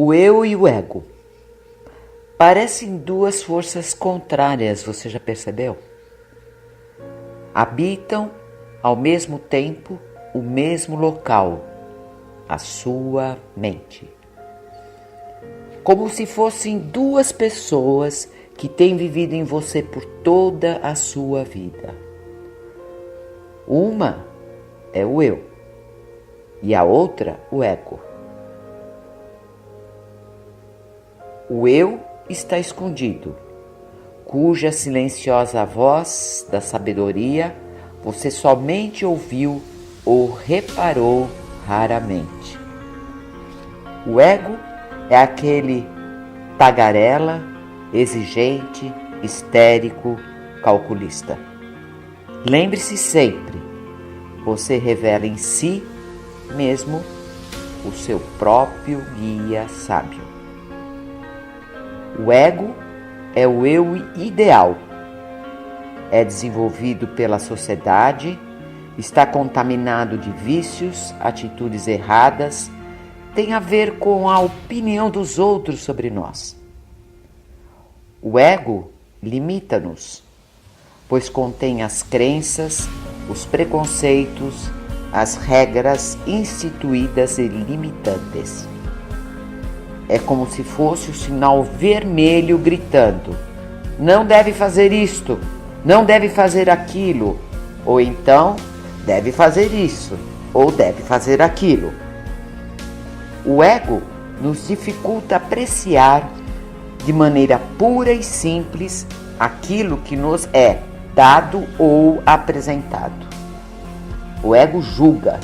O eu e o ego parecem duas forças contrárias, você já percebeu? Habitam ao mesmo tempo o mesmo local, a sua mente. Como se fossem duas pessoas que têm vivido em você por toda a sua vida. Uma é o eu e a outra o ego. O eu está escondido, cuja silenciosa voz da sabedoria você somente ouviu ou reparou raramente. O ego é aquele tagarela, exigente, histérico, calculista. Lembre-se sempre, você revela em si mesmo o seu próprio guia sábio. O ego é o eu ideal. É desenvolvido pela sociedade, está contaminado de vícios, atitudes erradas, tem a ver com a opinião dos outros sobre nós. O ego limita-nos, pois contém as crenças, os preconceitos, as regras instituídas e limitantes. É como se fosse o sinal vermelho gritando: não deve fazer isto, não deve fazer aquilo, ou então deve fazer isso, ou deve fazer aquilo. O ego nos dificulta apreciar de maneira pura e simples aquilo que nos é dado ou apresentado. O ego julga,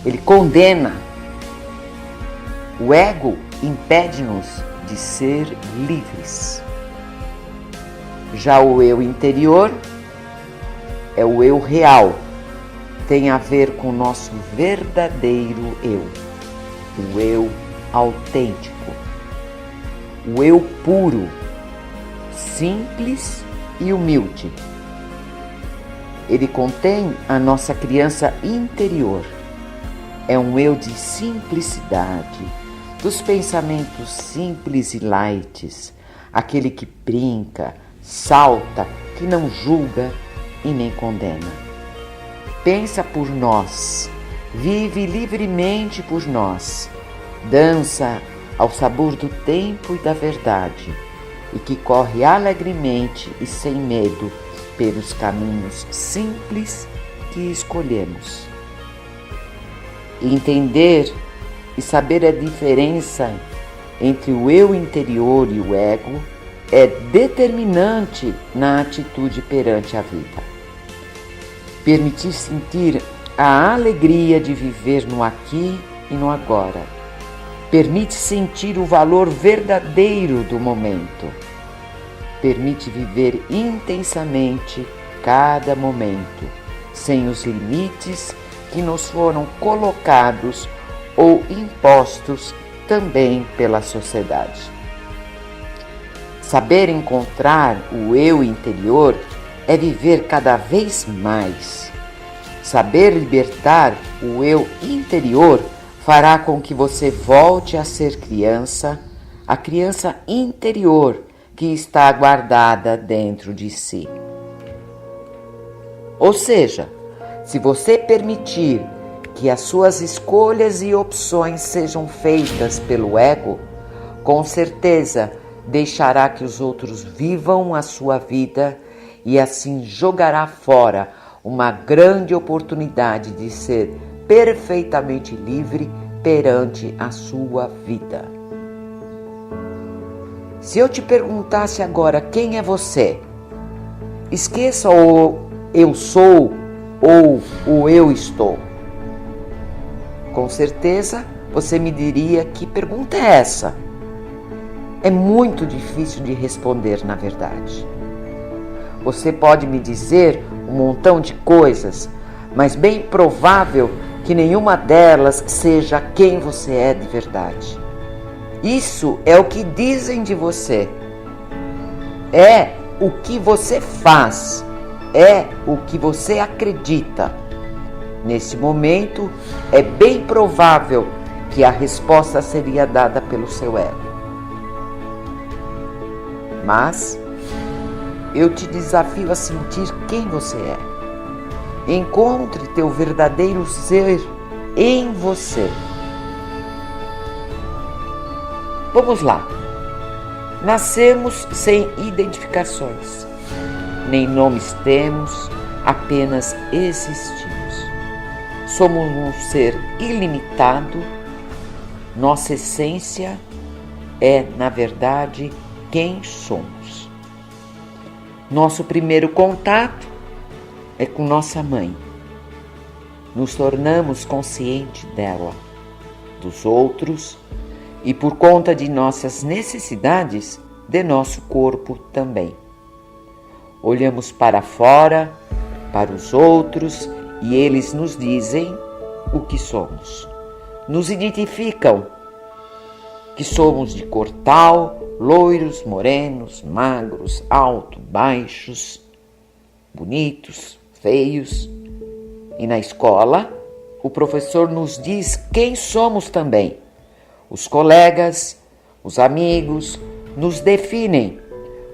ele condena. O ego impede-nos de ser livres. Já o eu interior é o eu real, tem a ver com o nosso verdadeiro eu, o eu autêntico, o eu puro, simples e humilde. Ele contém a nossa criança interior, é um eu de simplicidade, dos pensamentos simples e lights, aquele que brinca, salta, que não julga e nem condena. Pensa por nós, vive livremente por nós, dança ao sabor do tempo e da verdade, e que corre alegremente e sem medo pelos caminhos simples que escolhemos. Entender e saber a diferença entre o eu interior e o ego é determinante na atitude perante a vida. Permitir sentir a alegria de viver no aqui e no agora. Permite sentir o valor verdadeiro do momento. Permite viver intensamente cada momento, sem os limites que nos foram colocados ou impostos também pela sociedade. Saber encontrar o eu interior é viver cada vez mais. Saber libertar o eu interior fará com que você volte a ser criança, a criança interior que está guardada dentro de si. Ou seja, se você permitir que as suas escolhas e opções sejam feitas pelo ego, com certeza deixará que os outros vivam a sua vida e assim jogará fora uma grande oportunidade de ser perfeitamente livre perante a sua vida. Se eu te perguntasse agora quem é você, esqueça o eu sou ou o eu estou. Com certeza você me diria: que pergunta é essa? É muito difícil de responder, na verdade. Você pode me dizer um montão de coisas, mas bem provável que nenhuma delas seja quem você é de verdade. Isso é o que dizem de você. É o que você faz. É o que você acredita. Nesse momento, é bem provável que a resposta seria dada pelo seu ego. Mas eu te desafio a sentir quem você é. Encontre teu verdadeiro ser em você. Vamos lá. Nascemos sem identificações, nem nomes temos, apenas existimos. Somos um ser ilimitado, nossa essência é, na verdade, quem somos. Nosso primeiro contato é com nossa mãe. Nos tornamos conscientes dela, dos outros e, por conta de nossas necessidades, de nosso corpo também. Olhamos para fora, para os outros, e eles nos dizem o que somos. Nos identificam que somos de cor tal, loiros, morenos, magros, altos, baixos, bonitos, feios. E na escola, o professor nos diz quem somos também. Os colegas, os amigos, nos definem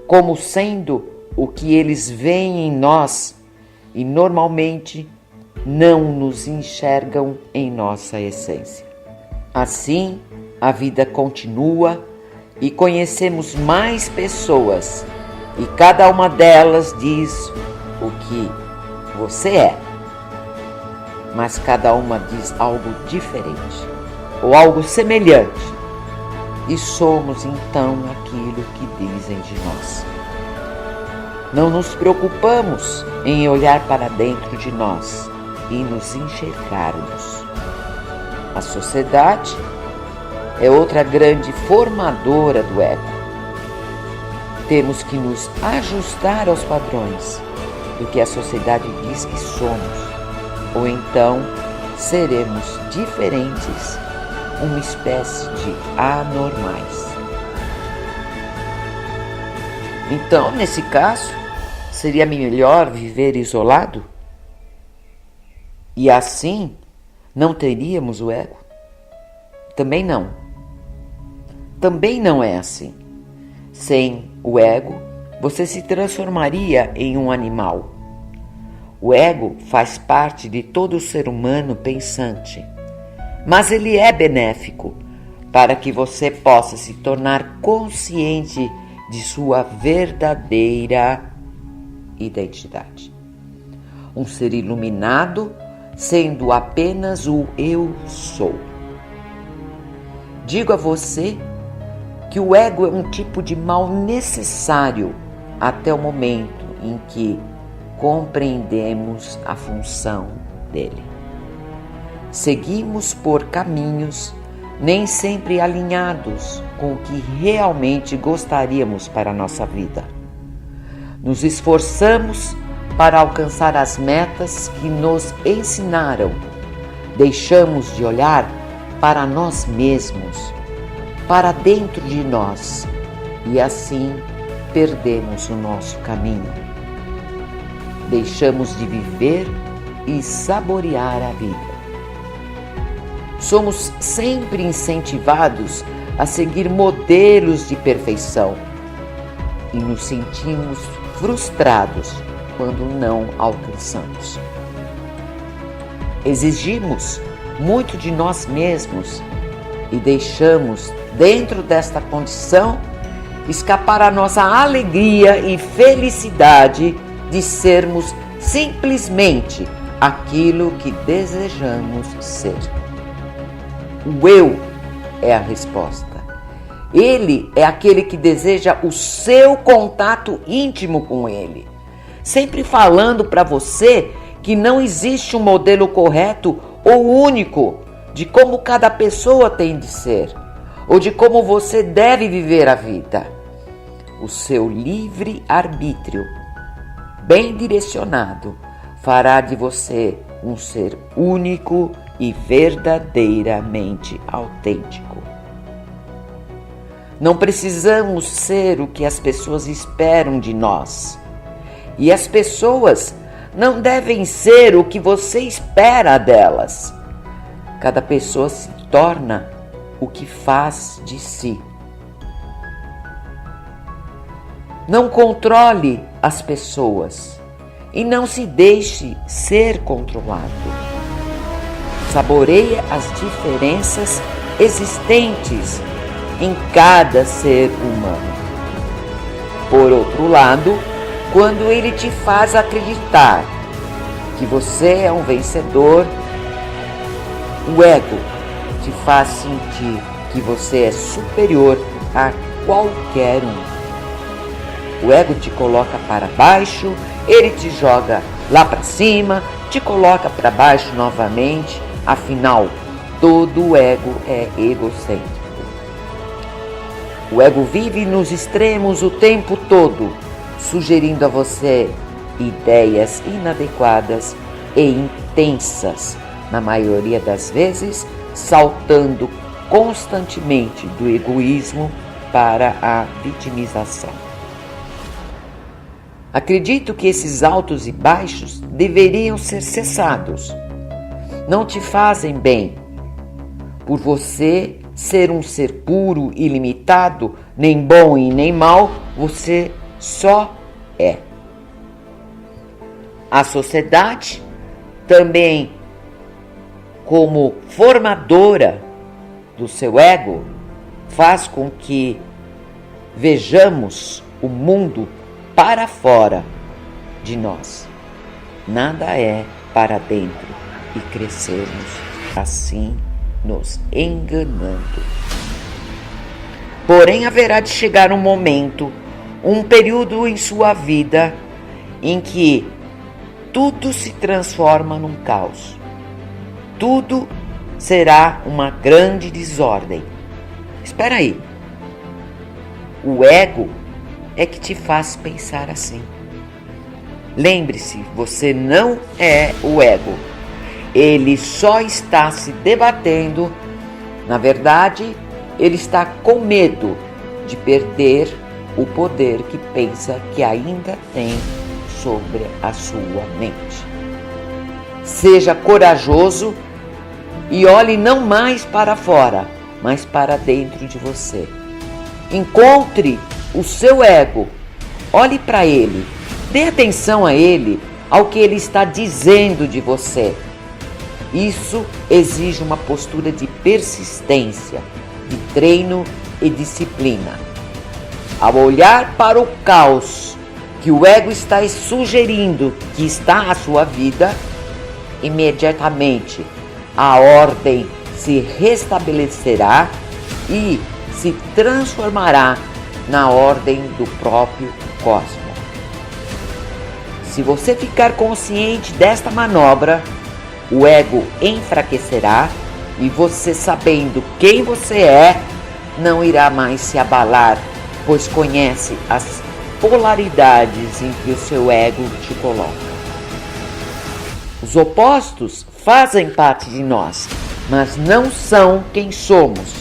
como sendo o que eles veem em nós e normalmente não nos enxergam em nossa essência. Assim, a vida continua e conhecemos mais pessoas e cada uma delas diz o que você é. Mas cada uma diz algo diferente ou algo semelhante e somos então aquilo que dizem de nós. Não nos preocupamos em olhar para dentro de nós e nos enxergarmos. A sociedade é outra grande formadora do ego. Temos que nos ajustar aos padrões do que a sociedade diz que somos, ou então seremos diferentes, uma espécie de anormais. Então, nesse caso, seria melhor viver isolado? E assim não teríamos o ego? Também não. Também não é assim. Sem o ego, você se transformaria em um animal. O ego faz parte de todo ser humano pensante, mas ele é benéfico para que você possa se tornar consciente de sua verdadeira identidade. Um ser iluminado, sendo apenas o eu sou. Digo a você que o ego é um tipo de mal necessário até o momento em que compreendemos a função dele. Seguimos por caminhos nem sempre alinhados com o que realmente gostaríamos para a nossa vida. Nos esforçamos para alcançar as metas que nos ensinaram. Deixamos de olhar para nós mesmos, para dentro de nós, e assim perdemos o nosso caminho. Deixamos de viver e saborear a vida. Somos sempre incentivados a seguir modelos de perfeição e nos sentimos frustrados quando não alcançamos. Exigimos muito de nós mesmos e deixamos, dentro desta condição, escapar a nossa alegria e felicidade de sermos simplesmente aquilo que desejamos ser. O eu é a resposta. Ele é aquele que deseja o seu contato íntimo com ele, sempre falando para você que não existe um modelo correto ou único de como cada pessoa tem de ser, ou de como você deve viver a vida. O seu livre arbítrio, bem direcionado, fará de você um ser único e verdadeiramente autêntico. Não precisamos ser o que as pessoas esperam de nós. E as pessoas não devem ser o que você espera delas. Cada pessoa se torna o que faz de si. Não controle as pessoas e não se deixe ser controlado. Saboreie as diferenças existentes em cada ser humano. Por outro lado, quando ele te faz acreditar que você é um vencedor, o ego te faz sentir que você é superior a qualquer um. O ego te coloca para baixo, ele te joga lá para cima, te coloca para baixo novamente. Afinal, todo ego é egocêntrico. O ego vive nos extremos o tempo todo, sugerindo a você ideias inadequadas e intensas, na maioria das vezes, saltando constantemente do egoísmo para a vitimização. Acredito que esses altos e baixos deveriam ser cessados. Não te fazem bem. Por você ser um ser puro e ilimitado, nem bom e nem mal, você só é. A sociedade também, como formadora do seu ego, faz com que vejamos o mundo para fora de nós. Nada é para dentro e crescermos assim, nos enganando. Porém, haverá de chegar um momento, um período em sua vida em que tudo se transforma num caos. Tudo será uma grande desordem. Espera aí. O ego é que te faz pensar assim. Lembre-se, você não é o ego. Ele só está se debatendo. Na verdade, ele está com medo de perder o poder que pensa que ainda tem sobre a sua mente. Seja corajoso e olhe não mais para fora, mas para dentro de você. Encontre o seu ego, olhe para ele, dê atenção a ele, ao que ele está dizendo de você. Isso exige uma postura de persistência, de treino e disciplina. Ao olhar para o caos que o ego está sugerindo que está a sua vida, imediatamente a ordem se restabelecerá e se transformará na ordem do próprio cosmos. Se você ficar consciente desta manobra, o ego enfraquecerá e você, sabendo quem você é, não irá mais se abalar, pois conhece as polaridades em que o seu ego te coloca. Os opostos fazem parte de nós, mas não são quem somos.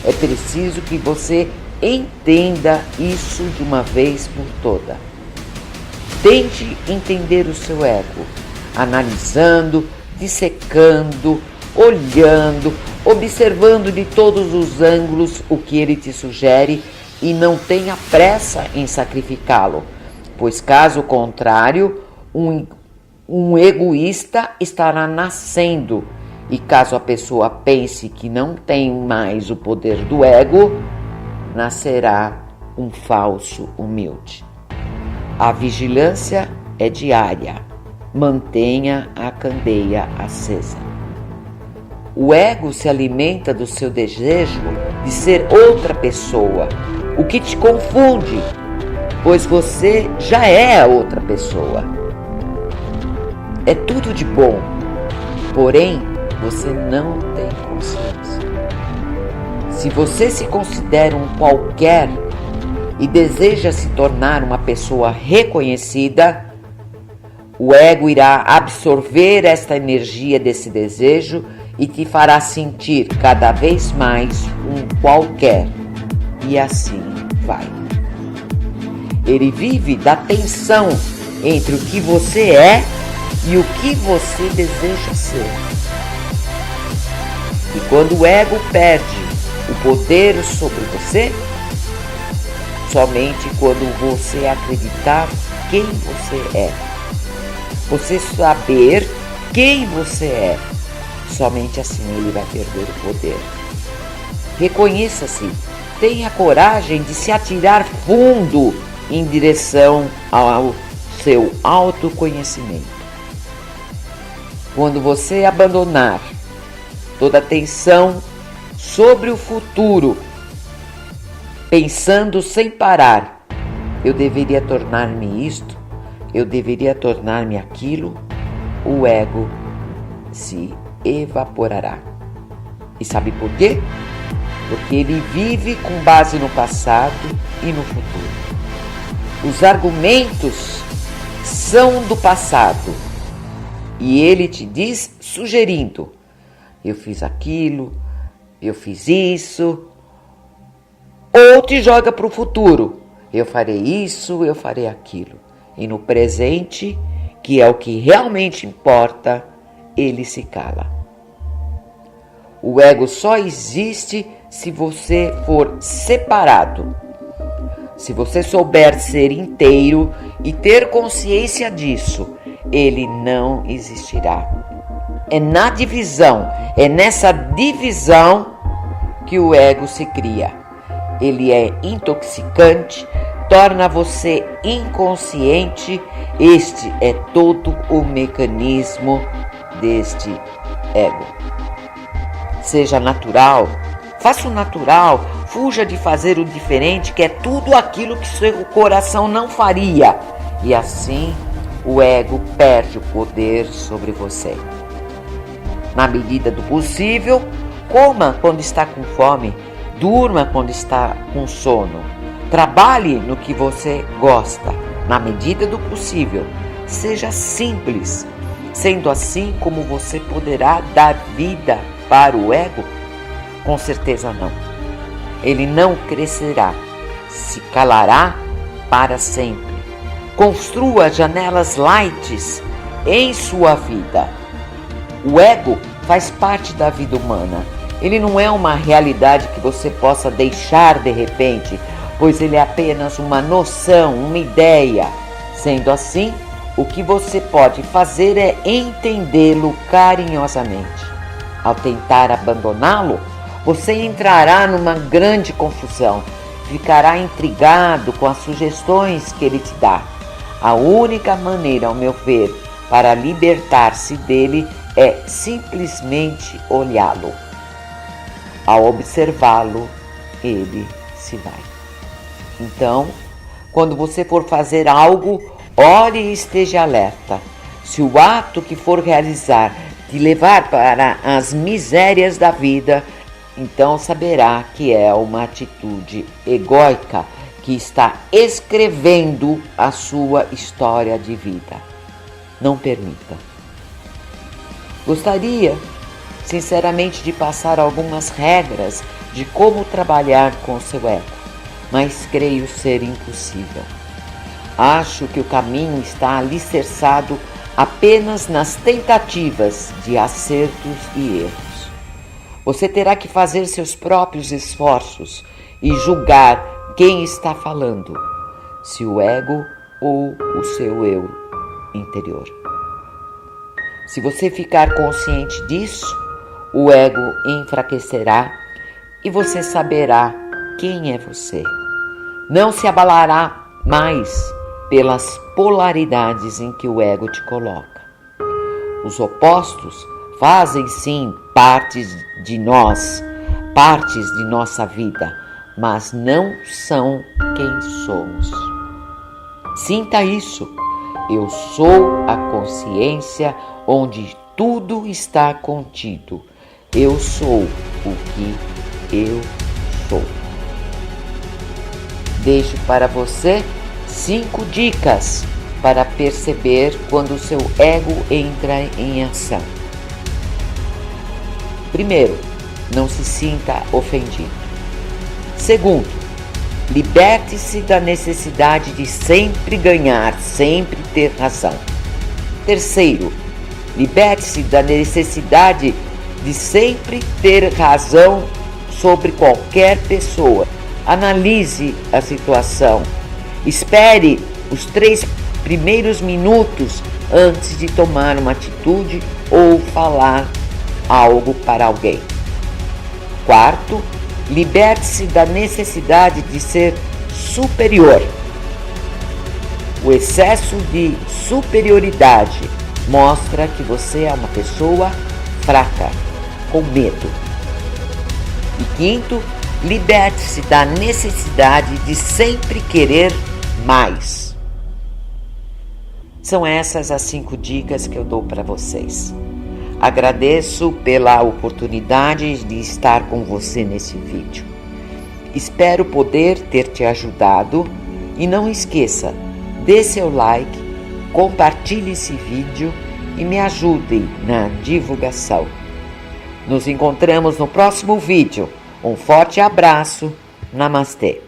É preciso que você entenda isso de uma vez por toda. Tente entender o seu ego, analisando, dissecando, olhando, observando de todos os ângulos o que ele te sugere e não tenha pressa em sacrificá-lo, pois caso contrário, um egoísta estará nascendo e caso a pessoa pense que não tem mais o poder do ego, nascerá um falso humilde. A vigilância é diária. Mantenha a candeia acesa. O ego se alimenta do seu desejo de ser outra pessoa, o que te confunde, pois você já é a outra pessoa. É tudo de bom, porém você não tem consciência. Se você se considera um qualquer e deseja se tornar uma pessoa reconhecida, o ego irá absorver esta energia desse desejo e te fará sentir cada vez mais um qualquer. E assim vai. Ele vive da tensão entre o que você é e o que você deseja ser. E quando o ego perde o poder sobre você, somente quando você acreditar quem você é, você saber quem você é, somente assim ele vai perder o poder. Reconheça-se, tenha coragem de se atirar fundo em direção ao seu autoconhecimento. Quando você abandonar toda a tensão sobre o futuro, pensando sem parar, eu deveria tornar-me isto, eu deveria tornar-me aquilo, o ego se evaporará. E sabe por quê? Porque ele vive com base no passado e no futuro. Os argumentos são do passado e ele te diz sugerindo: eu fiz aquilo, eu fiz isso, ou te joga para o futuro: eu farei isso, eu farei aquilo. E no presente, que é o que realmente importa, ele se cala. O ego só existe se você for separado. Se você souber ser inteiro e ter consciência disso, ele não existirá. É na divisão, é nessa divisão que o ego se cria. Ele é intoxicante, torna você inconsciente. Este é todo o mecanismo deste ego. Seja natural, faça o natural, fuja de fazer o diferente, que é tudo aquilo que seu coração não faria. E assim o ego perde o poder sobre você. Na medida do possível, coma quando está com fome, durma quando está com sono. Trabalhe no que você gosta, na medida do possível. Seja simples. Sendo assim, como você poderá dar vida para o ego? Com certeza não. Ele não crescerá, se calará para sempre. Construa janelas lights em sua vida. O ego faz parte da vida humana. Ele não é uma realidade que você possa deixar de repente, pois ele é apenas uma noção, uma ideia. Sendo assim, o que você pode fazer é entendê-lo carinhosamente. Ao tentar abandoná-lo, você entrará numa grande confusão, ficará intrigado com as sugestões que ele te dá. A única maneira, ao meu ver, para libertar-se dele é simplesmente olhá-lo. Ao observá-lo, ele se vai. Então, quando você for fazer algo, olhe e esteja alerta. Se o ato que for realizar te levar para as misérias da vida, então saberá que é uma atitude egóica que está escrevendo a sua história de vida. Não permita. Gostaria, sinceramente, de passar algumas regras de como trabalhar com o seu ego, mas creio ser impossível. Acho que o caminho está alicerçado apenas nas tentativas de acertos e erros. Você terá que fazer seus próprios esforços e julgar quem está falando, se o ego ou o seu eu interior. Se você ficar consciente disso, o ego enfraquecerá e você saberá quem é você. Não se abalará mais pelas polaridades em que o ego te coloca. Os opostos fazem sim partes de nós, partes de nossa vida, mas não são quem somos. Sinta isso. Eu sou a consciência onde tudo está contido. Eu sou o que eu sou. Deixo para você 5 dicas para perceber quando o seu ego entra em ação. Primeiro, não se sinta ofendido. Segundo, liberte-se da necessidade de sempre ganhar, sempre ter razão. Terceiro, liberte-se da necessidade de sempre ter razão sobre qualquer pessoa. Analise a situação. Espere os 3 primeiros minutos antes de tomar uma atitude ou falar algo para alguém. Quarto, liberte-se da necessidade de ser superior. O excesso de superioridade mostra que você é uma pessoa fraca, com medo. E quinto, liberte-se da necessidade de sempre querer mais. São essas as 5 dicas que eu dou para vocês. Agradeço pela oportunidade de estar com você nesse vídeo. Espero poder ter te ajudado e não esqueça, dê seu like, compartilhe esse vídeo e me ajude na divulgação. Nos encontramos no próximo vídeo. Um forte abraço. Namastê.